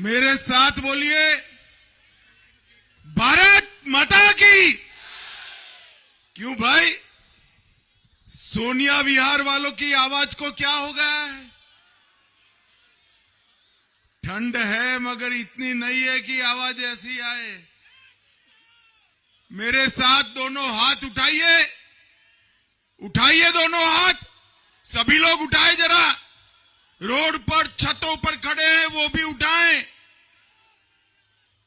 मेरे साथ बोलिए, भारत माता की। क्यों भाई, सोनिया विहार वालों की आवाज को क्या हो गया है? ठंड है मगर इतनी नहीं है कि आवाज ऐसी आए। मेरे साथ दोनों हाथ उठाइए, उठाइए दोनों हाथ, सभी लोग उठाए जरा। रोड पर छतों पर खड़े हैं वो भी उठाएं।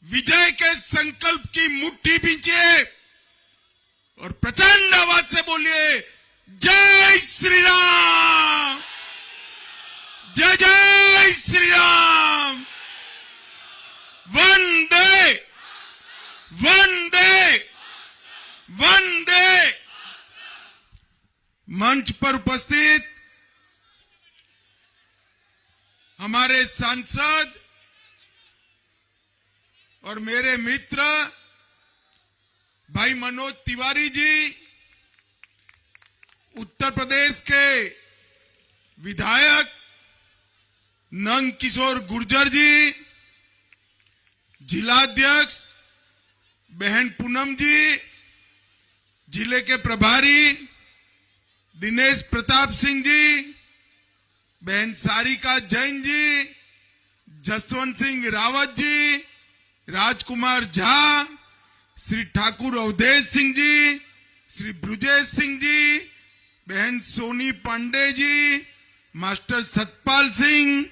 विजय के संकल्प की मुट्ठी भींचिए और प्रचंड आवाज से बोलिए, जय श्री राम, जय जय श्री राम, वंदे वंदे वंदे। मंच पर उपस्थित हमारे सांसद और मेरे मित्र भाई मनोज तिवारी जी, उत्तर प्रदेश के विधायक नंद किशोर गुर्जर जी, जिलाध्यक्ष बहन पूनम जी, जिले के प्रभारी दिनेश प्रताप सिंह जी, बहन सारिका जैन जी, जसवंत सिंह रावत जी, राजकुमार झा, श्री ठाकुर अवधेश सिंह जी, श्री ब्रुजेश सिंह जी, बहन सोनी पांडे जी, मास्टर सतपाल सिंह,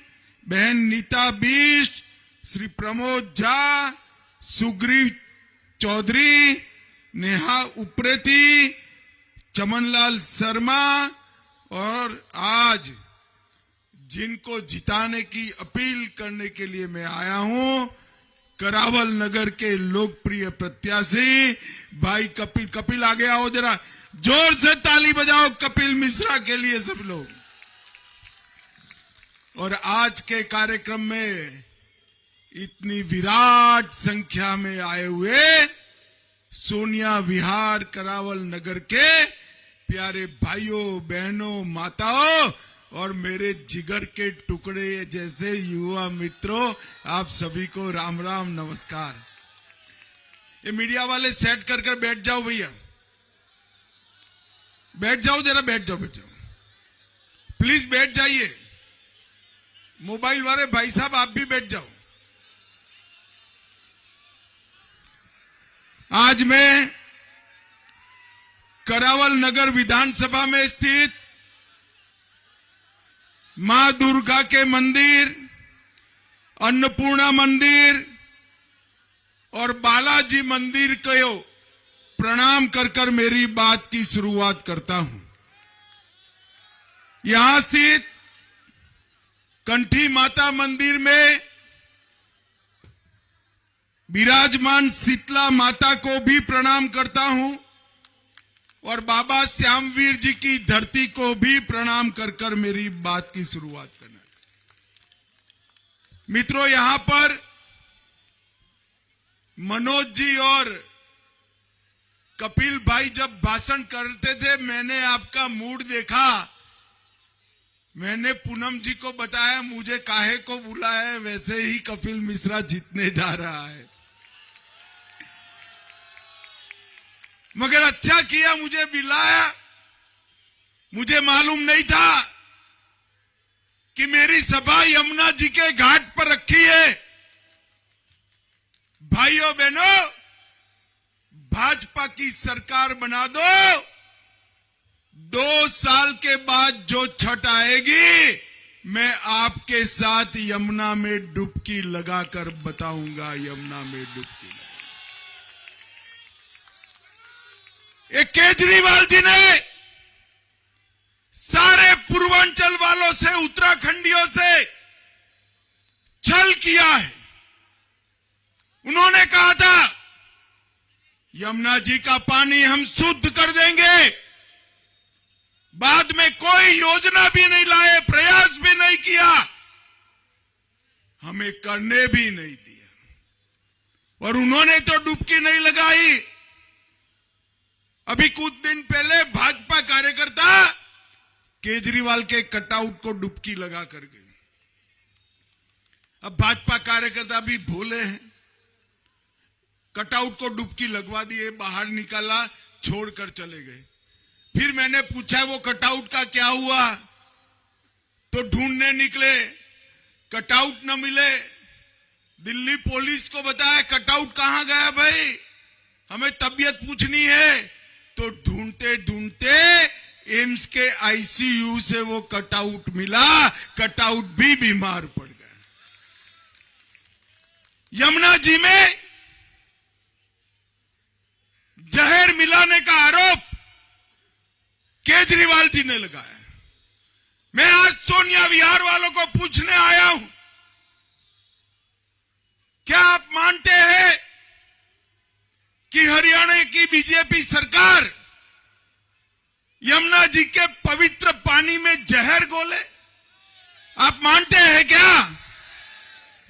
बहन नीता बिष्ट, श्री प्रमोद झा, सुग्रीव चौधरी, नेहा उप्रेती, चमनलाल शर्मा और आज जिनको जिताने की अपील करने के लिए मैं आया हूं, करावल नगर के लोकप्रिय प्रत्याशी भाई कपिल। कपिल आगे आओ जरा, जोर से ताली बजाओ कपिल मिश्रा के लिए सब लोग। और आज के कार्यक्रम में इतनी विराट संख्या में आए हुए सोनिया विहार करावल नगर के प्यारे भाइयों बहनों माताओं और मेरे जिगर के टुकड़े जैसे युवा मित्रों, आप सभी को राम राम नमस्कार। ये मीडिया वाले सेट कर कर बैठ जाओ भैया, बैठ जाओ जरा, बैठ जाओ बैठ जाओ, प्लीज बैठ जाइए। मोबाइल वाले भाई साहब आप भी बैठ जाओ। आज मैं करावल नगर विधानसभा में स्थित मां दुर्गा के मंदिर, अन्नपूर्णा मंदिर और बालाजी मंदिर को प्रणाम कर कर मेरी बात की शुरुआत करता हूं। यहां स्थित कंठी माता मंदिर में विराजमान शीतला माता को भी प्रणाम करता हूं और बाबा श्यामवीर जी की धरती को भी प्रणाम कर कर मेरी बात की शुरुआत करना है। मित्रों, यहां पर मनोज जी और कपिल भाई जब भाषण करते थे, मैंने आपका मूड देखा। मैंने पूनम जी को बताया मुझे काहे को बुलाया है, वैसे ही कपिल मिश्रा जीतने जा रहा है। मगर अच्छा किया मुझे बुलाया, मुझे मालूम नहीं था कि मेरी सभा यमुना जी के घाट पर रखी है। भाइयों बहनों, भाजपा की सरकार बना दो, 2 साल के बाद जो छठ आएगी, मैं आपके साथ यमुना में डुबकी लगाकर बताऊंगा। यमुना में डुबकी लगा। ये केजरीवाल जी ने सारे पूर्वांचल वालों से, उत्तराखंडियों से छल किया है। उन्होंने कहा था यमुना जी का पानी हम शुद्ध कर देंगे, बाद में कोई योजना भी नहीं लाए, प्रयास भी नहीं किया, हमें करने भी नहीं दिया और उन्होंने तो डुबकी नहीं लगाई। अभी कुछ दिन पहले भाजपा कार्यकर्ता केजरीवाल के कटआउट को डुबकी लगा कर गए। अब भाजपा कार्यकर्ता भी भोले हैं, कटआउट को डुबकी लगवा दिए, बाहर निकाला, छोड़कर चले गए। फिर मैंने पूछा वो कटआउट का क्या हुआ, तो ढूंढने निकले, कटआउट न मिले। दिल्ली पुलिस को बताया कटआउट कहां गया भाई, हमें तबीयत पूछनी है। तो ढूंढते ढूंढते एम्स के आईसीयू से वो कटआउट मिला, कटआउट भी बीमार पड़ गया। यमुना जी में जहर मिलाने का आरोप केजरीवाल जी ने लगाया। मैं आज सोनिया विहार वालों को पूछने आया हूं, क्या आप मानते हैं कि हरियाणा की बीजेपी सरकार यमुना जी के पवित्र पानी में जहर घोले? आप मानते हैं क्या?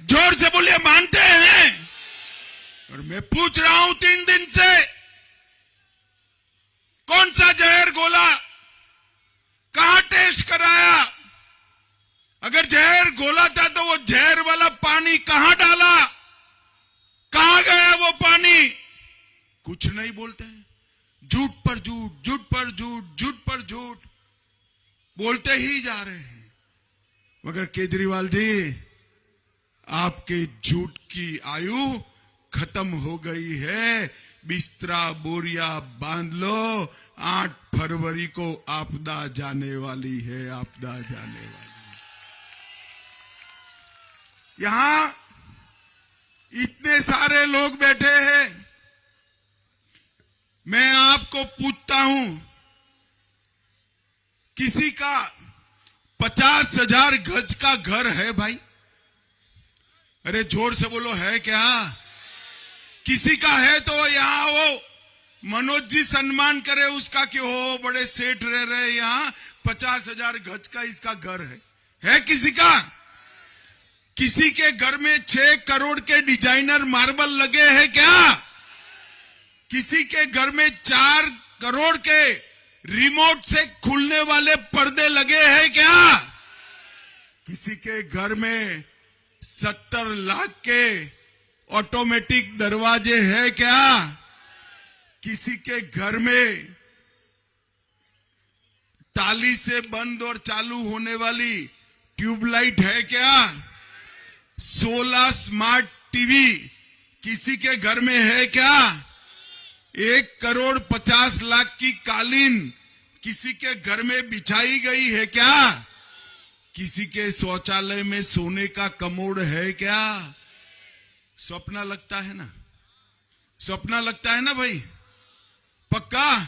जोर से बोलिए, मानते हैं? और मैं पूछ रहा हूं 3 दिन से, कौन सा जहर घोला, कहां टेस्ट कराया? अगर जहर घोला था तो वो जहर वाला पानी कहां डाला, कहां गया वो पानी? कुछ नहीं बोलते हैं। झूठ पर झूठ, झूठ पर झूठ, झूठ पर झूठ बोलते ही जा रहे हैं। मगर केजरीवाल जी, आपके झूठ की आयु खत्म हो गई है। बिस्तरा बोरिया बांध लो, 8 फरवरी को आपदा जाने वाली है, आपदा जाने वाली है। यहां इतने सारे लोग बैठे हैं, मैं आपको पूछता हूं, किसी का 50,000 गज का घर है भाई? अरे जोर से बोलो, है क्या? किसी का है तो यहां वो मनोज जी सम्मान करे उसका कि हो बड़े सेठ रह रहे यहां, 50,000 गज का इसका घर है किसी का? किसी के घर में 6 करोड़ के डिजाइनर मार्बल लगे हैं क्या? किसी के घर में 4 करोड़ के रिमोट से खुलने वाले पर्दे लगे हैं क्या? किसी के घर में 70 लाख के ऑटोमेटिक दरवाजे हैं क्या? किसी के घर में ताली से बंद और चालू होने वाली ट्यूबलाइट है क्या? 16 स्मार्ट टीवी किसी के घर में है क्या? 1 करोड़ 50 लाख की कालीन किसी के घर में बिछाई गई है क्या? किसी के शौचालय में सोने का कमोड है क्या? सपना लगता है ना, सपना लगता है ना भाई, पक्का?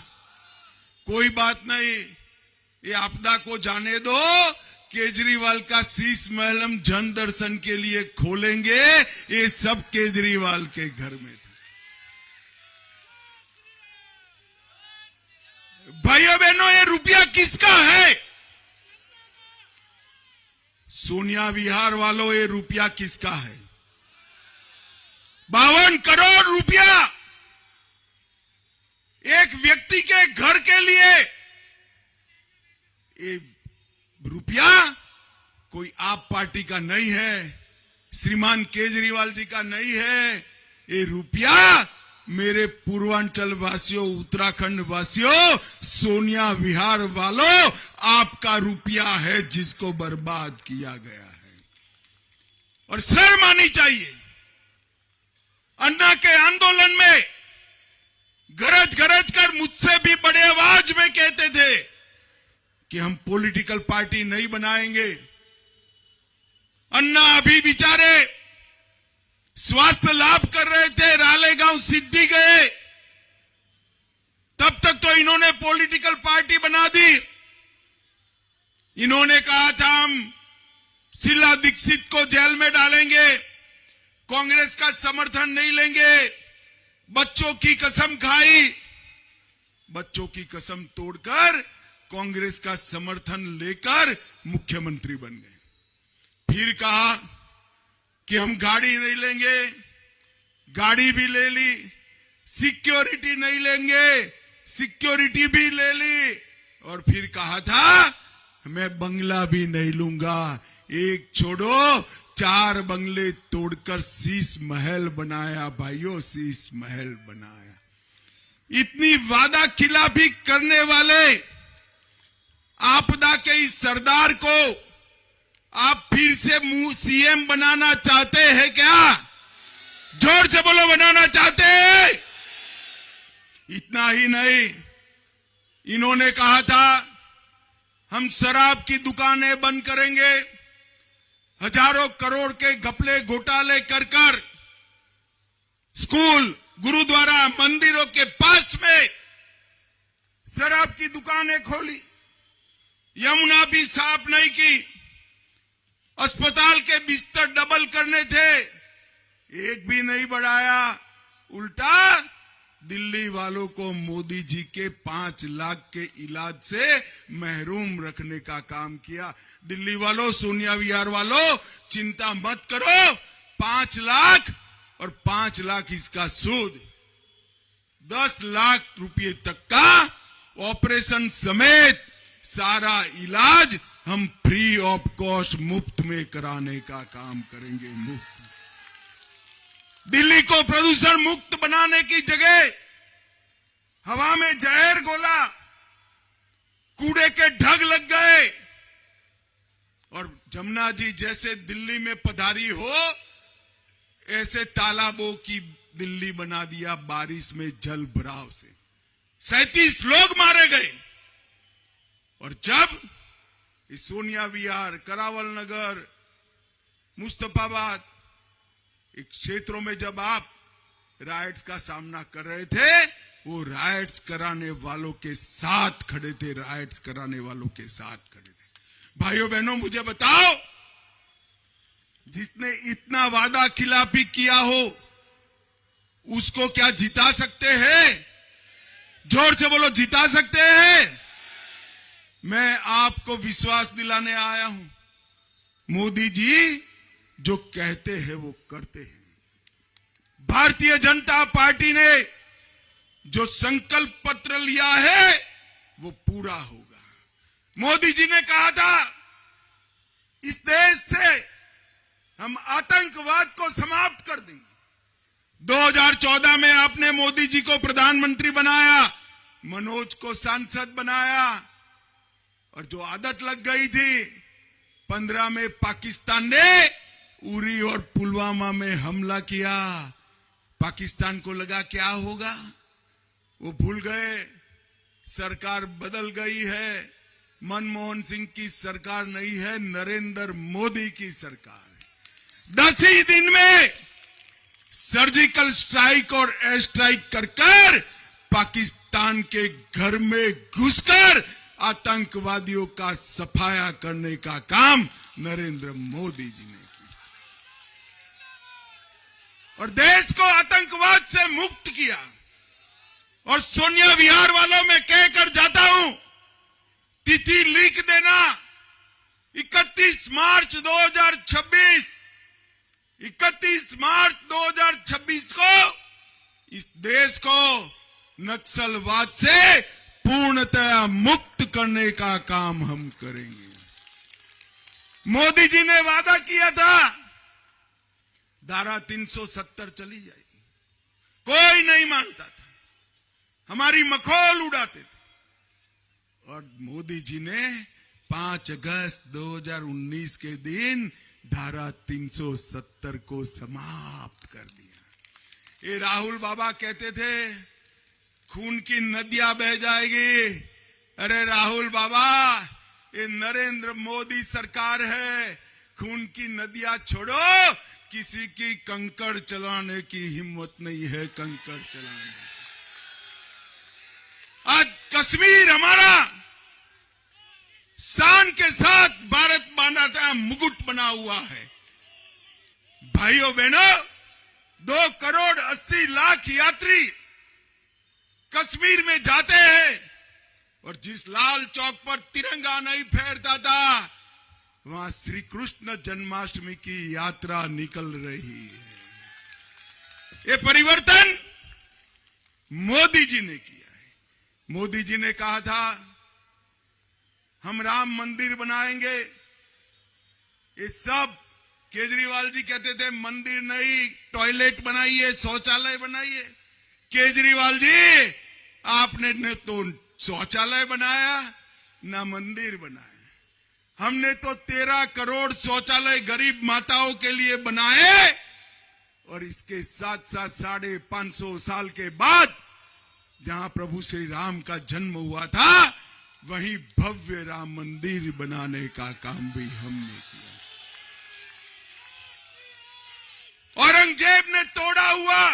कोई बात नहीं, ये आपदा को जाने दो। केजरीवाल का शीश महल हम जन दर्शन के लिए खोलेंगे, ये सब केजरीवाल के घर में था। भाइयों बहनों, ये रुपया किसका है? सोनिया विहार वालों, ये रुपया किसका है? 52 करोड़ रुपया एक व्यक्ति के घर के लिए। ये रुपया कोई आप पार्टी का नहीं है, श्रीमान केजरीवाल जी का नहीं है। ये रुपया मेरे पूर्वांचल वासियों, उत्तराखंड वासियों, सोनिया विहार वालों, आपका रुपया है जिसको बर्बाद किया गया है। और शर्म आनी चाहिए। अन्ना के आंदोलन में गरज गरज कर मुझसे भी बड़े आवाज में कहते थे कि हम पॉलिटिकल पार्टी नहीं बनाएंगे। अन्ना अभी बेचारे स्वास्थ्य लाभ कर रहे थे, रालेगांव सिद्धि गए, तब तक तो इन्होंने पॉलिटिकल पार्टी बना दी। इन्होंने कहा था हम शीला दीक्षित को जेल में डालेंगे, कांग्रेस का समर्थन नहीं लेंगे। बच्चों की कसम खाई, बच्चों की कसम तोड़कर कांग्रेस का समर्थन लेकर मुख्यमंत्री बन गए। फिर कहा कि हम गाड़ी नहीं लेंगे, गाड़ी भी ले ली। सिक्योरिटी नहीं लेंगे, सिक्योरिटी भी ले ली। और फिर कहा था मैं बंगला भी नहीं लूंगा। एक छोड़ो, 4 बंगले तोड़कर शीश महल बनाया भाइयों, शीश महल बनाया। इतनी वादा खिलाफी करने वाले आपदा के इस सरदार को आप फिर से सीएम बनाना चाहते हैं क्या? जोर से बोलो, बनाना चाहते हैं? इतना ही नहीं, इन्होंने कहा था हम शराब की दुकानें बंद करेंगे, हजारों करोड़ के घपले घोटाले कर स्कूल, गुरुद्वारा, मंदिरों के पास में शराब की दुकानें खोली, यमुना भी साफ नहीं की, अस्पताल के बिस्तर डबल करने थे, एक भी नहीं बढ़ाया, उल्टा दिल्ली वालों को मोदी जी के 5 लाख के इलाज से महरूम रखने का काम किया। दिल्ली वालों, सोनिया विहार वालों, चिंता मत करो, 5 लाख और 5 लाख इसका सूद, 10 लाख रुपए तक का ऑपरेशन समेत सारा इलाज हम फ्री ऑफ कॉस्ट, मुफ्त में कराने का काम करेंगे। मुफ्त। दिल्ली को प्रदूषण मुक्त बनाने की जगह हवा में जहर घोला, कूड़े के ढग लग गए, और जमुना जी जैसे दिल्ली में पधारी हो ऐसे तालाबों की दिल्ली बना दिया बारिश में जल भराव से। 37 लोग मारे गए। और जब इस सोनिया विहार, करावल नगर, मुस्तफाबाद एक क्षेत्रों में जब आप राइट्स का सामना कर रहे थे, वो राइट्स कराने वालों के साथ खड़े थे, राइट्स कराने वालों के साथ खड़े थे। भाइयों बहनों, मुझे बताओ, जिसने इतना वादा खिलाफी किया हो उसको क्या जिता सकते हैं? जोर से बोलो, जिता सकते हैं? मैं आपको विश्वास दिलाने आया हूं, मोदी जी जो कहते हैं वो करते हैं। भारतीय जनता पार्टी ने जो संकल्प पत्र लिया है वो पूरा होगा। मोदी जी ने कहा था इस देश से हम आतंकवाद को समाप्त कर देंगे। 2014 में आपने मोदी जी को प्रधानमंत्री बनाया, मनोज को सांसद बनाया, और जो आदत लग गई थी 15 में पाकिस्तान ने उरी और पुलवामा में हमला किया, पाकिस्तान को लगा क्या होगा, वो भूल गए। सरकार बदल गई है, मनमोहन सिंह की सरकार नहीं है, नरेंद्र मोदी की सरकार है। 10 ही दिन में सर्जिकल स्ट्राइक और एयर स्ट्राइक कर पाकिस्तान के घर में घुसकर आतंकवादियों का सफाया करने का काम नरेंद्र मोदी जी ने किया और देश को आतंकवाद से मुक्त किया। और सोनिया विहार वालों में कहकर जाता हूं, तिथि लिख देना 31 मार्च 2026। 31 मार्च 2026 को इस देश को नक्सलवाद से पूर्णतया मुक्त करने का काम हम करेंगे। मोदी जी ने वादा किया था धारा 370 चली जाएगी, कोई नहीं मानता था, हमारी मखौल उड़ाते थे। और मोदी जी ने 5 अगस्त 2019 के दिन धारा 370 को समाप्त कर दिया। ये राहुल बाबा कहते थे खून की नदियां बह जाएगी। अरे राहुल बाबा, ये नरेंद्र मोदी सरकार है, खून की नदियां छोड़ो, किसी की कंकड़ चलाने की हिम्मत नहीं है, कंकड़ चलाने। आज कश्मीर हमारा शान के साथ भारत माता का मुकुट बना हुआ है। भाइयों बहनों, 2 करोड़ 80 लाख यात्री कश्मीर में जाते हैं और जिस लाल चौक पर तिरंगा नहीं फहरता था, वहां श्री कृष्ण जन्माष्टमी की यात्रा निकल रही है। ये परिवर्तन मोदी जी ने किया है। मोदी जी ने कहा था हम राम मंदिर बनाएंगे। ये सब केजरीवाल जी कहते थे मंदिर नहीं, टॉयलेट बनाइए, शौचालय बनाइए। केजरीवाल जी, आपने न तो शौचालय बनाया ना मंदिर बनाया। हमने तो 13 करोड़ शौचालय गरीब माताओं के लिए बनाए, और इसके साथ साथ 550 साल के बाद जहां प्रभु श्री राम का जन्म हुआ था, वहीं भव्य राम मंदिर बनाने का काम भी हमने किया। औरंगजेब ने तोड़ा हुआ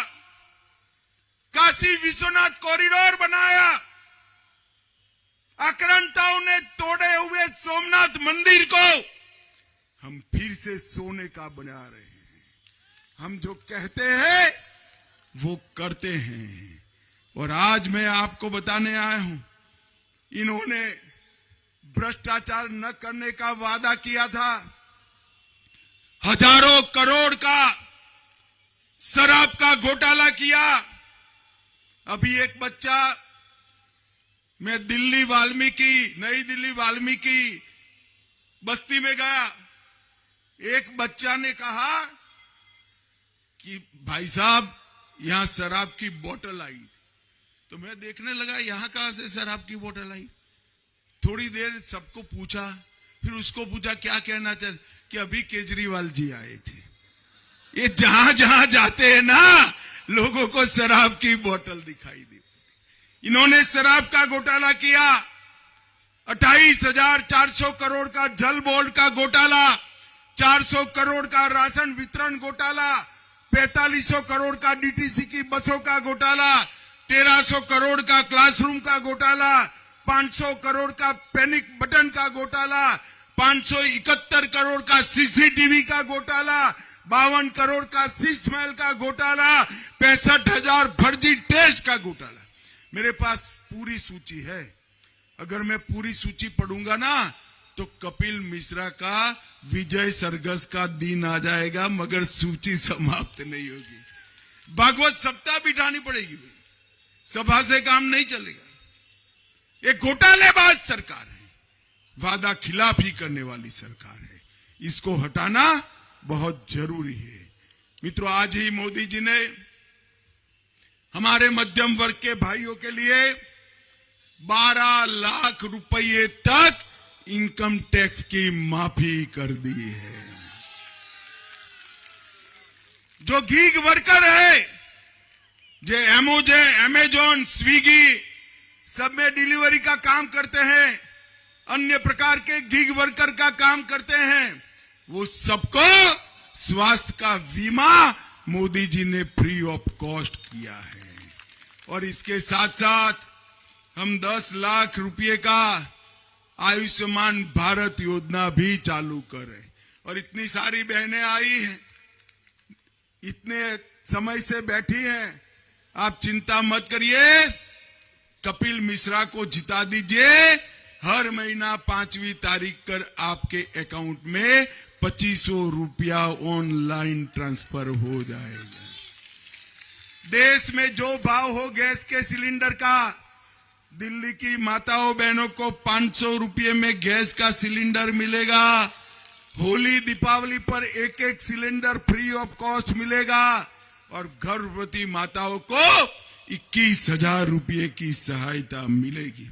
काशी विश्वनाथ कॉरिडोर बनाया। आक्रांताओं ने तोड़े हुए सोमनाथ मंदिर को हम फिर से सोने का बना रहे हैं। हम जो कहते हैं वो करते हैं। और आज मैं आपको बताने आया हूं, इन्होंने भ्रष्टाचार न करने का वादा किया था। हजारों करोड़ का शराब का घोटाला किया। अभी एक बच्चा, मैं नई दिल्ली वाल्मीकि बस्ती में गया। एक बच्चा ने कहा कि भाई साहब, यहां शराब की बोतल आई। तो मैं देखने लगा, यहां कहां से शराब की बोतल आई। थोड़ी देर सबको पूछा, फिर उसको पूछा क्या कहना चाहते, कि अभी केजरीवाल जी आए थे। ये जहां जहां जाते हैं ना, लोगों को शराब की बोतल दिखाई दी। इन्होंने शराब का घोटाला किया। 28,400 करोड़ का जल बोर्ड का घोटाला, 400 करोड़ का राशन वितरण घोटाला, 4500 करोड़ का डीटीसी की बसों का घोटाला, 1300 करोड़ का क्लासरूम का घोटाला, 500 करोड़ का पैनिक बटन का घोटाला, 571 करोड़ का सीसीटीवी का घोटाला, 52 करोड़ का शीश महल का घोटाला, 65,000 फर्जी टेस्ट का घोटाला। मेरे पास पूरी सूची है। अगर मैं पूरी सूची पढ़ूंगा ना, तो कपिल मिश्रा का विजय सरगस का दिन आ जाएगा, मगर सूची समाप्त नहीं होगी। भागवत सप्ताह बिठानी पड़ेगी भाई, सभा से काम नहीं चलेगा। ये घोटालेबाज सरकार है, वादा खिलाफी करने वाली सरकार है। इसको हटाना बहुत जरूरी है। मित्रों, आज ही मोदी जी ने हमारे मध्यम वर्ग के भाइयों के लिए 12 लाख रुपए तक इनकम टैक्स की माफी कर दी है। जो गीग वर्कर है, जो अमेजॉन, स्विगी सब में डिलीवरी का काम करते हैं, अन्य प्रकार के गीग वर्कर का काम करते हैं, वो सबको स्वास्थ्य का बीमा मोदी जी ने फ्री ऑफ कॉस्ट किया है। और इसके साथ साथ हम 10 लाख रुपए का आयुष्मान भारत योजना भी चालू कर रहे हैं। और इतनी सारी बहनें आई हैं, इतने समय से बैठी हैं, आप चिंता मत करिए, कपिल मिश्रा को जिता दीजिए। हर महीना 5वीं तारीख कर आपके अकाउंट में 2500 रुपया ऑनलाइन ट्रांसफर हो जाएगा। देश में जो भाव हो गैस के सिलेंडर का, दिल्ली की माताओं बहनों को 500 रुपये में गैस का सिलेंडर मिलेगा। होली दीपावली पर एक सिलेंडर फ्री ऑफ कॉस्ट मिलेगा। और गर्भवती माताओं को 21,000 रुपये की सहायता मिलेगी।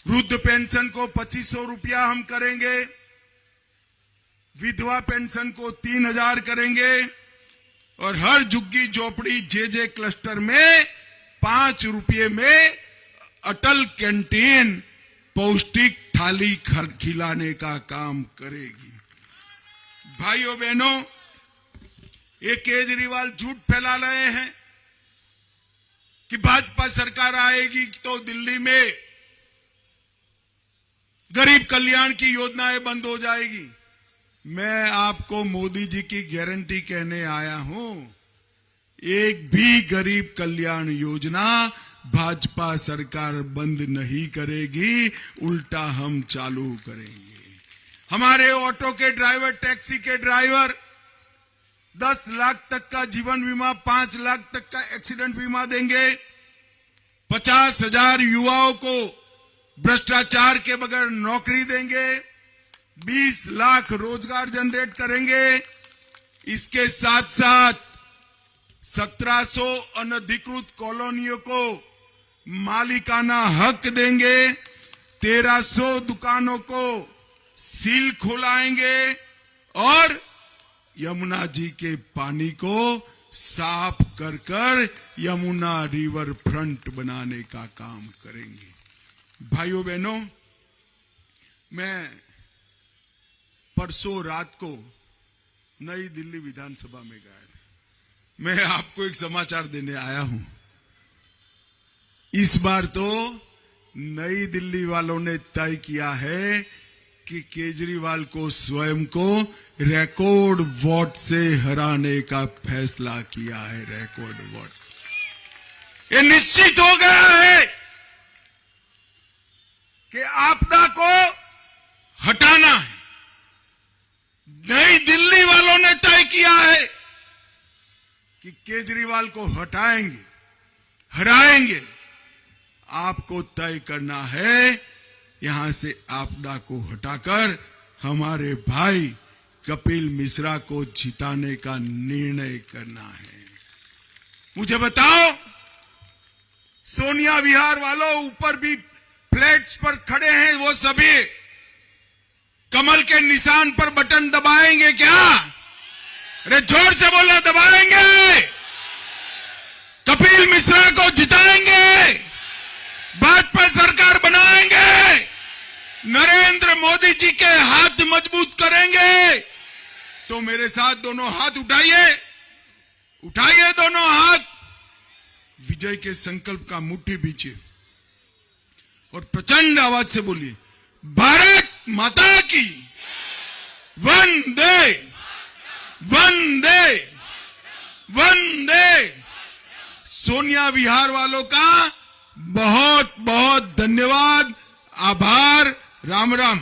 वृद्ध पेंशन को 2500 रुपया हम करेंगे। विधवा पेंशन को 3,000 करेंगे। और हर झुग्गी झोपड़ी जे क्लस्टर में 5 रुपये में अटल कैंटीन पौष्टिक थाली खिलाने का काम करेगी। भाइयों बहनों, ये केजरीवाल झूठ फैला रहे हैं कि भाजपा सरकार आएगी तो दिल्ली में गरीब कल्याण की योजनाएं बंद हो जाएगी। मैं आपको मोदी जी की गारंटी कहने आया हूं, एक भी गरीब कल्याण योजना भाजपा सरकार बंद नहीं करेगी, उल्टा हम चालू करेंगे। हमारे ऑटो के ड्राइवर, टैक्सी के ड्राइवर 10 लाख तक का जीवन बीमा, 5 लाख तक का एक्सीडेंट बीमा देंगे। 50,000 युवाओं को भ्रष्टाचार के बगैर नौकरी देंगे। 20 लाख रोजगार जनरेट करेंगे। इसके साथ साथ 1700 अनधिकृत कॉलोनियों को मालिकाना हक देंगे। 1300 दुकानों को सील खुलाएंगे और यमुना जी के पानी को साफ कर कर यमुना रिवर फ्रंट बनाने का काम करेंगे। भाइयों बहनों, मैं परसों रात को नई दिल्ली विधानसभा में गया था। मैं आपको एक समाचार देने आया हूं। इस बार तो नई दिल्ली वालों ने तय किया है कि केजरीवाल को स्वयं को रिकॉर्ड वोट से हराने का फैसला किया है। रिकॉर्ड वोट ये निश्चित हो गया है कि आपदा को हटाना है। नई दिल्ली वालों ने तय किया है कि केजरीवाल को हटाएंगे, हराएंगे। आपको तय करना है यहां से आपदा को हटाकर हमारे भाई कपिल मिश्रा को जिताने का निर्णय करना है। मुझे बताओ, सोनिया विहार वालों ऊपर भी फ्लैट्स पर खड़े हैं, वो सभी कमल के निशान पर बटन दबाएंगे क्या? अरे जोर से बोलो, दबाएंगे। कपिल मिश्रा को जिताएंगे, भाजपा सरकार बनाएंगे, नरेंद्र मोदी जी के हाथ मजबूत करेंगे। तो मेरे साथ दोनों हाथ उठाइए, उठाइए दोनों हाथ, विजय के संकल्प का मुट्ठी बीचिए और प्रचंड आवाज से बोलिए, भारत माता की वंदे वंदे वंदे। सोनिया विहार वालों का बहुत बहुत धन्यवाद, आभार। राम राम।